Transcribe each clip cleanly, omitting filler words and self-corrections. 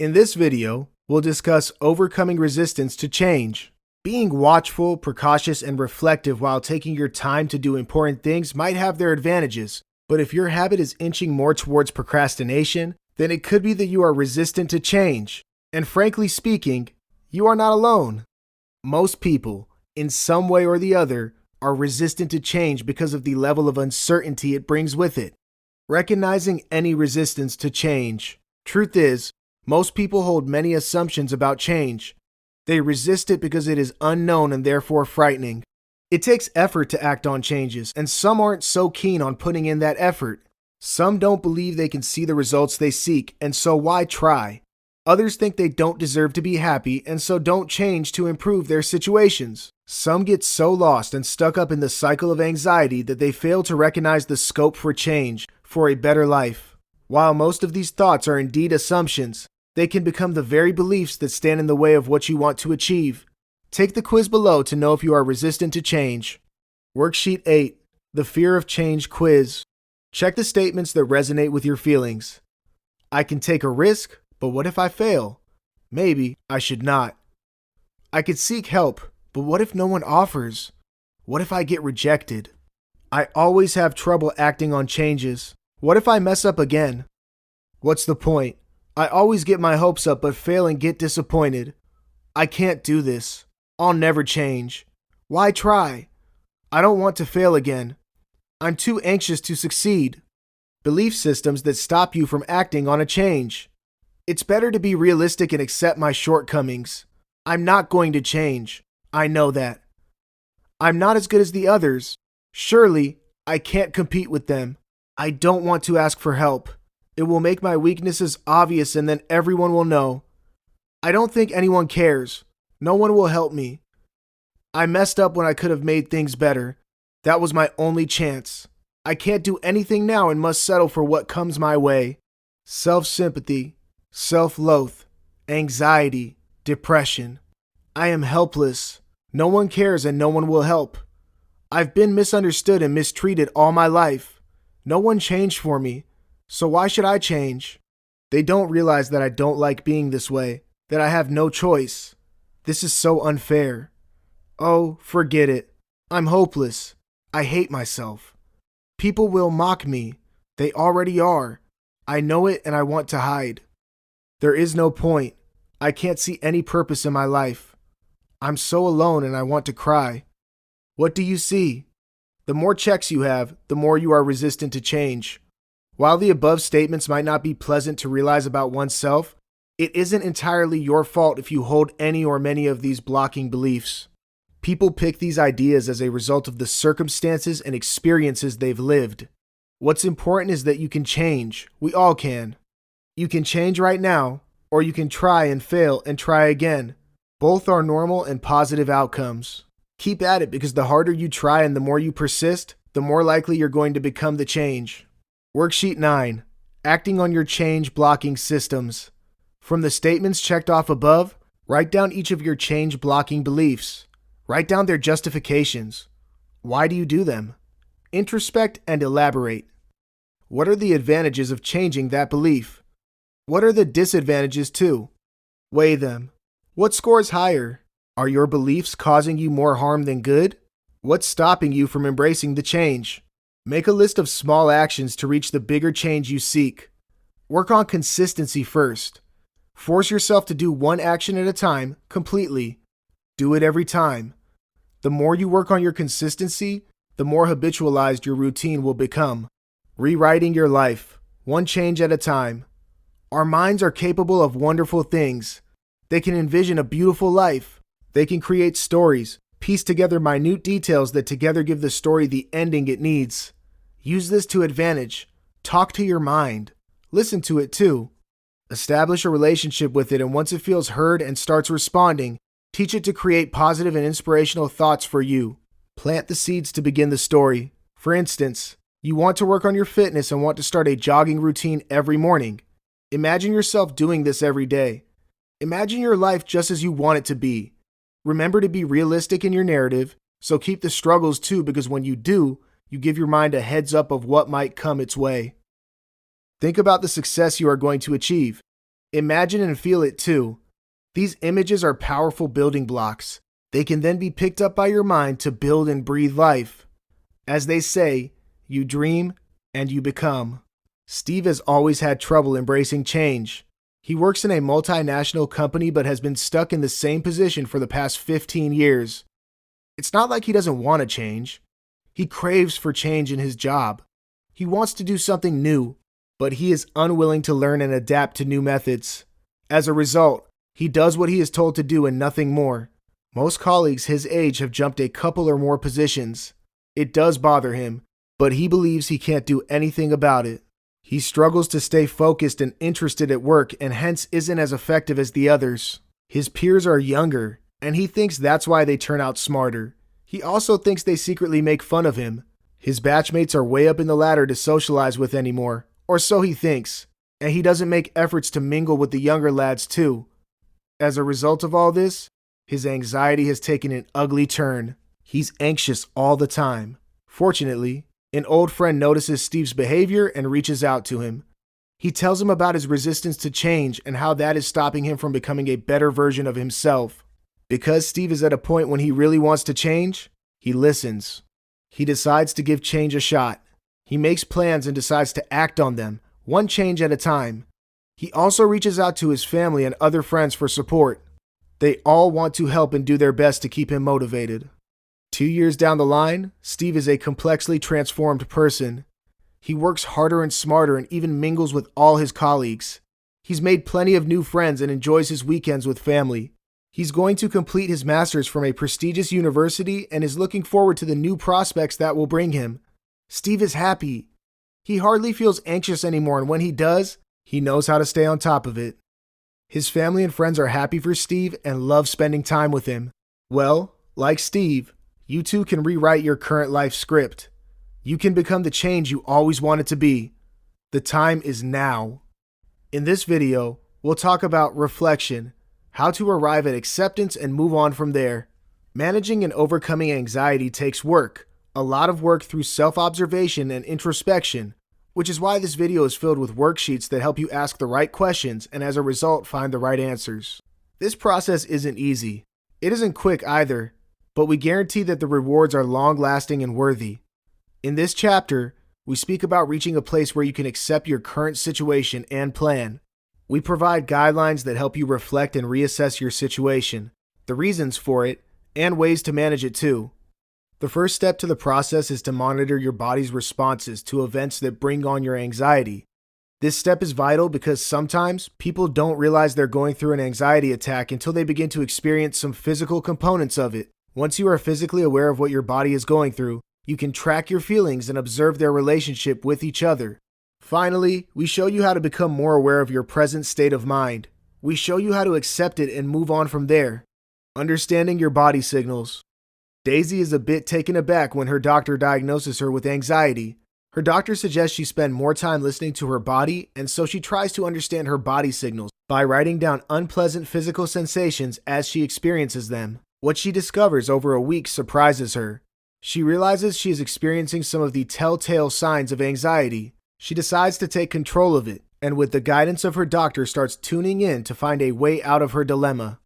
In this video, we'll discuss overcoming resistance to change. Being watchful, precautious, and reflective while taking your time to do important things might have their advantages, but if your habit is inching more towards procrastination, then it could be that you are resistant to change. And frankly speaking, you are not alone. Most people, in some way or the other, are resistant to change because of the level of uncertainty it brings with it. Recognizing any resistance to change. Truth is, most people hold many assumptions about change. They resist it because it is unknown and therefore frightening. It takes effort to act on changes, and some aren't so keen on putting in that effort. Some don't believe they can see the results they seek, and so why try? Others think they don't deserve to be happy, and so don't change to improve their situations. Some get so lost and stuck up in the cycle of anxiety that they fail to recognize the scope for change, for a better life. While most of these thoughts are indeed assumptions, they can become the very beliefs that stand in the way of what you want to achieve. Take the quiz below to know if you are resistant to change. Worksheet 8, the Fear of Change Quiz. Check the statements that resonate with your feelings. I can take a risk, but what if I fail? Maybe I should not. I could seek help, but what if no one offers? What if I get rejected? I always have trouble acting on changes. What if I mess up again? What's the point? I always get my hopes up but fail and get disappointed. I can't do this. I'll never change. Why try? I don't want to fail again. I'm too anxious to succeed. Belief systems that stop you from acting on a change. It's better to be realistic and accept my shortcomings. I'm not going to change. I know that. I'm not as good as the others. Surely, I can't compete with them. I don't want to ask for help. It will make my weaknesses obvious and then everyone will know. I don't think anyone cares. No one will help me. I messed up when I could have made things better. That was my only chance. I can't do anything now and must settle for what comes my way. Self-sympathy, self-loathe, anxiety, depression. I am helpless. No one cares and no one will help. I've been misunderstood and mistreated all my life. No one changed for me. So why should I change? They don't realize that I don't like being this way, that I have no choice. This is so unfair. Oh, forget it. I'm hopeless. I hate myself. People will mock me. They already are. I know it and I want to hide. There is no point. I can't see any purpose in my life. I'm so alone and I want to cry. What do you see? The more checks you have, the more you are resistant to change. While the above statements might not be pleasant to realize about oneself, it isn't entirely your fault if you hold any or many of these blocking beliefs. People pick these ideas as a result of the circumstances and experiences they've lived. What's important is that you can change. We all can. You can change right now, or you can try and fail and try again. Both are normal and positive outcomes. Keep at it because the harder you try and the more you persist, the more likely you're going to become the change. Worksheet 9, acting on your change blocking systems. From the statements checked off above, write down each of your change blocking beliefs. Write down their justifications. Why do you do them? Introspect and elaborate. What are the advantages of changing that belief? What are the disadvantages too? Weigh them. What scores higher? Are your beliefs causing you more harm than good? What's stopping you from embracing the change? Make a list of small actions to reach the bigger change you seek. Work on consistency first. Force yourself to do one action at a time, completely. Do it every time. The more you work on your consistency, the more habitualized your routine will become. Rewriting your life, one change at a time. Our minds are capable of wonderful things. They can envision a beautiful life. They can create stories, piece together minute details that together give the story the ending it needs. Use this to advantage. Talk to your mind. Listen to it too. Establish a relationship with it, and once it feels heard and starts responding, teach it to create positive and inspirational thoughts for you. Plant the seeds to begin the story. For instance, you want to work on your fitness and want to start a jogging routine every morning. Imagine yourself doing this every day. Imagine your life just as you want it to be. Remember to be realistic in your narrative, so keep the struggles too, because when you do, you give your mind a heads up of what might come its way. Think about the success you are going to achieve. Imagine and feel it too. These images are powerful building blocks. They can then be picked up by your mind to build and breathe life. As they say, you dream and you become. Steve has always had trouble embracing change. He works in a multinational company but has been stuck in the same position for the past 15 years. It's not like he doesn't want to change. He craves for change in his job. He wants to do something new, but he is unwilling to learn and adapt to new methods. As a result, he does what he is told to do and nothing more. Most colleagues his age have jumped a couple or more positions. It does bother him, but he believes he can't do anything about it. He struggles to stay focused and interested at work and hence isn't as effective as the others. His peers are younger, and he thinks that's why they turn out smarter. He also thinks they secretly make fun of him. His batchmates are way up in the ladder to socialize with anymore, or so he thinks, and he doesn't make efforts to mingle with the younger lads too. As a result of all this, his anxiety has taken an ugly turn. He's anxious all the time. Fortunately, an old friend notices Steve's behavior and reaches out to him. He tells him about his resistance to change and how that is stopping him from becoming a better version of himself. Because Steve is at a point when he really wants to change, he listens. He decides to give change a shot. He makes plans and decides to act on them, one change at a time. He also reaches out to his family and other friends for support. They all want to help and do their best to keep him motivated. 2 years down the line, Steve is a complexly transformed person. He works harder and smarter and even mingles with all his colleagues. He's made plenty of new friends and enjoys his weekends with family. He's going to complete his master's from a prestigious university and is looking forward to the new prospects that will bring him. Steve is happy. He hardly feels anxious anymore, and when he does, he knows how to stay on top of it. His family and friends are happy for Steve and love spending time with him. Well, like Steve, you too can rewrite your current life script. You can become the change you always wanted to be. The time is now. In this video, we'll talk about reflection, how to arrive at acceptance and move on from there. Managing and overcoming anxiety takes work, a lot of work through self-observation and introspection, which is why this video is filled with worksheets that help you ask the right questions and as a result find the right answers. This process isn't easy. It isn't quick either, but we guarantee that the rewards are long-lasting and worthy. In this chapter, we speak about reaching a place where you can accept your current situation and plan. We provide guidelines that help you reflect and reassess your situation, the reasons for it, and ways to manage it too. The first step to the process is to monitor your body's responses to events that bring on your anxiety. This step is vital because sometimes people don't realize they're going through an anxiety attack until they begin to experience some physical components of it. Once you are physically aware of what your body is going through, you can track your feelings and observe their relationship with each other. Finally, we show you how to become more aware of your present state of mind. We show you how to accept it and move on from there. Understanding your body signals. Daisy is a bit taken aback when her doctor diagnoses her with anxiety. Her doctor suggests she spend more time listening to her body, and so she tries to understand her body signals by writing down unpleasant physical sensations as she experiences them. What she discovers over a week surprises her. She realizes she is experiencing some of the telltale signs of anxiety. She decides to take control of it, and with the guidance of her doctor starts tuning in to find a way out of her dilemma.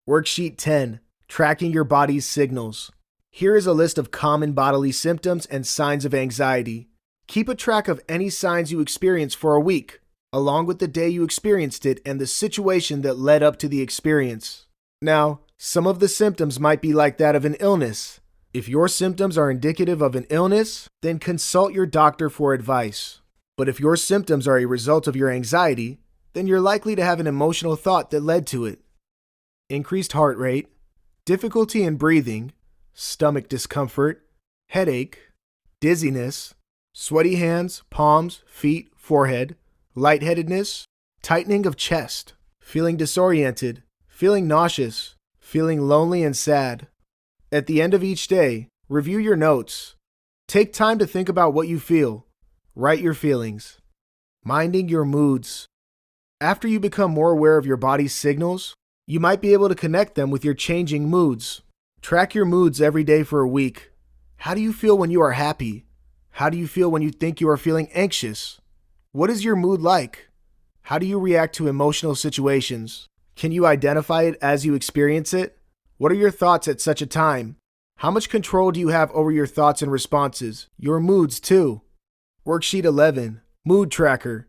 Worksheet 10. Tracking your body's signals. Here is a list of common bodily symptoms and signs of anxiety. Keep a track of any signs you experience for a week, along with the day you experienced it and the situation that led up to the experience. Now, some of the symptoms might be like that of an illness. If your symptoms are indicative of an illness, then consult your doctor for advice. But if your symptoms are a result of your anxiety, then you're likely to have an emotional thought that led to it. Increased heart rate, difficulty in breathing, stomach discomfort, headache, dizziness, sweaty hands, palms, feet, forehead, lightheadedness, tightening of chest, feeling disoriented, feeling nauseous, feeling lonely and sad. At the end of each day, review your notes. Take time to think about what you feel. Write your feelings. Minding your moods. After you become more aware of your body's signals, you might be able to connect them with your changing moods. Track your moods every day for a week. How do you feel when you are happy? How do you feel when you think you are feeling anxious? What is your mood like? How do you react to emotional situations? Can you identify it as you experience it? What are your thoughts at such a time? How much control do you have over your thoughts and responses? Your moods, too. Worksheet 11, Mood Tracker.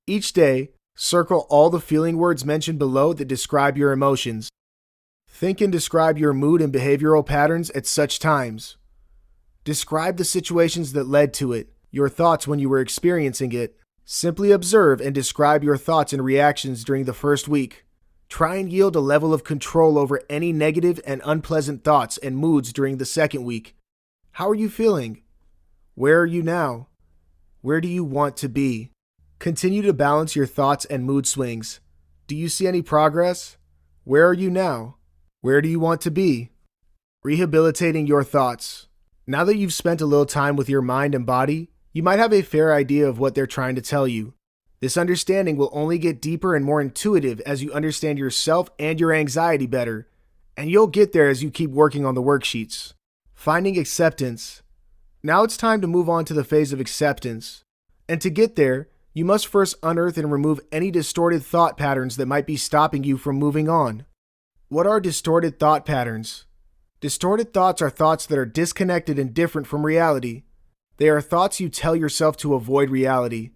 Each day, circle all the feeling words mentioned below that describe your emotions. Think and describe your mood and behavioral patterns at such times. Describe the situations that led to it, your thoughts when you were experiencing it. Simply observe and describe your thoughts and reactions during the first week. Try and yield a level of control over any negative and unpleasant thoughts and moods during the second week. How are you feeling? Where are you now? Where do you want to be? Continue to balance your thoughts and mood swings. Do you see any progress? Where are you now? Where do you want to be? Rehabilitating your thoughts. Now that you've spent a little time with your mind and body, you might have a fair idea of what they're trying to tell you. This understanding will only get deeper and more intuitive as you understand yourself and your anxiety better, and you'll get there as you keep working on the worksheets. Finding acceptance. Now it's time to move on to the phase of acceptance. And to get there, you must first unearth and remove any distorted thought patterns that might be stopping you from moving on. What are distorted thought patterns? Distorted thoughts are thoughts that are disconnected and different from reality. They are thoughts you tell yourself to avoid reality.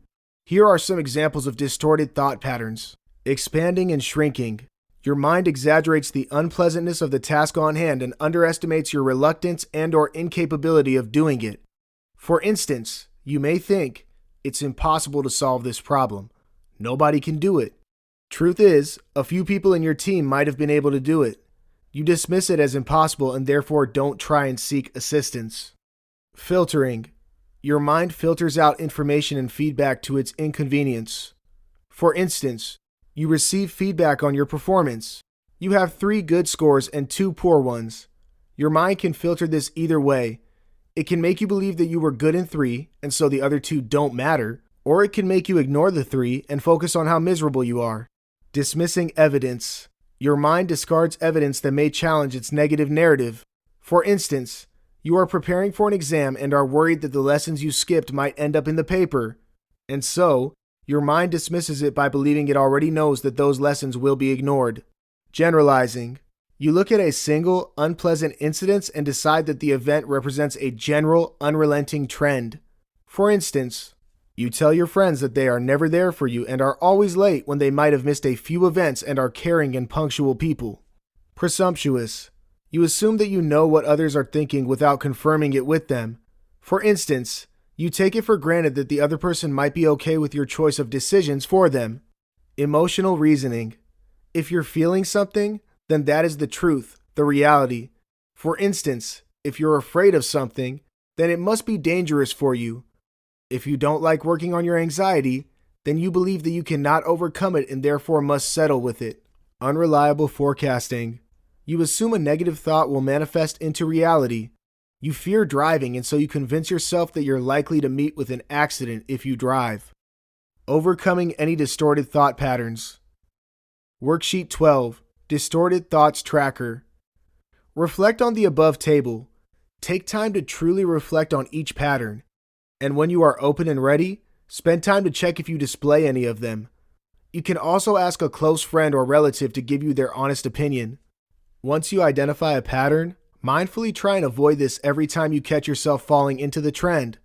Here are some examples of distorted thought patterns. Expanding and shrinking. Your mind exaggerates the unpleasantness of the task on hand and underestimates your reluctance and/or incapability of doing it. For instance, you may think, it's impossible to solve this problem. Nobody can do it. Truth is, a few people in your team might have been able to do it. You dismiss it as impossible and therefore don't try and seek assistance. Filtering. Your mind filters out information and feedback to its inconvenience. For instance, you receive feedback on your performance. You have 3 good scores and 2 poor ones. Your mind can filter this either way. It can make you believe that you were good in 3, and so the other 2 don't matter, or it can make you ignore the 3 and focus on how miserable you are. Dismissing evidence. Your mind discards evidence that may challenge its negative narrative. For instance, you are preparing for an exam and are worried that the lessons you skipped might end up in the paper, and so, your mind dismisses it by believing it already knows that those lessons will be ignored. Generalizing. You look at a single, unpleasant incident and decide that the event represents a general, unrelenting trend. For instance, you tell your friends that they are never there for you and are always late when they might have missed a few events and are caring and punctual people. Presumptuous. You assume that you know what others are thinking without confirming it with them. For instance, you take it for granted that the other person might be okay with your choice of decisions for them. Emotional reasoning. If you're feeling something, then that is the truth, the reality. For instance, if you're afraid of something, then it must be dangerous for you. If you don't like working on your anxiety, then you believe that you cannot overcome it and therefore must settle with it. Unreliable forecasting. You assume a negative thought will manifest into reality. You fear driving, and so you convince yourself that you're likely to meet with an accident if you drive. Overcoming any distorted thought patterns. Worksheet 12, Distorted Thoughts Tracker. Reflect on the above table. Take time to truly reflect on each pattern. And when you are open and ready, spend time to check if you display any of them. You can also ask a close friend or relative to give you their honest opinion. Once you identify a pattern, mindfully try and avoid this every time you catch yourself falling into the trend.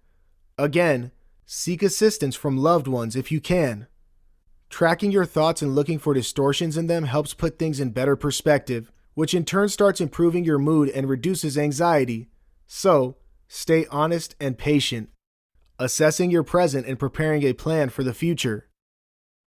Again, seek assistance from loved ones if you can. Tracking your thoughts and looking for distortions in them helps put things in better perspective, which in turn starts improving your mood and reduces anxiety. So, stay honest and patient. Assessing your present and preparing a plan for the future.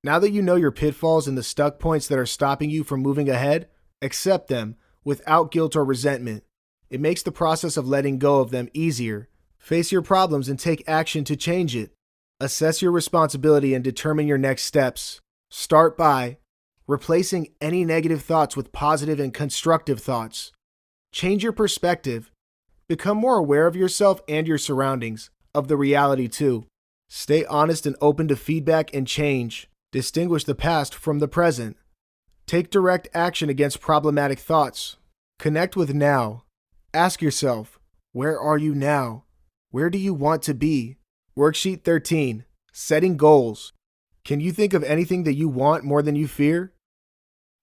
Now that you know your pitfalls and the stuck points that are stopping you from moving ahead, accept them without guilt or resentment. It makes the process of letting go of them easier. Face your problems and take action to change it. Assess your responsibility and determine your next steps. Start by replacing any negative thoughts with positive and constructive thoughts. Change your perspective. Become more aware of yourself and your surroundings, of the reality too. Stay honest and open to feedback and change. Distinguish the past from the present. Take direct action against problematic thoughts. Connect with now. Ask yourself, where are you now? Where do you want to be? Worksheet 13, Setting Goals. Can you think of anything that you want more than you fear?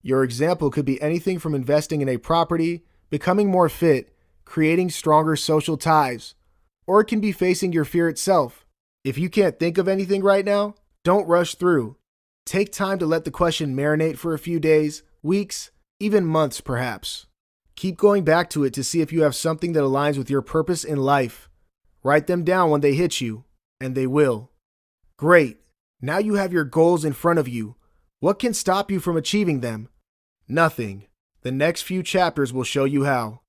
Your example could be anything from investing in a property, becoming more fit, creating stronger social ties, or it can be facing your fear itself. If you can't think of anything right now, don't rush through. Take time to let the question marinate for a few days, weeks, even months perhaps. Keep going back to it to see if you have something that aligns with your purpose in life. Write them down when they hit you, and they will. Great. Now you have your goals in front of you. What can stop you from achieving them? Nothing. The next few chapters will show you how.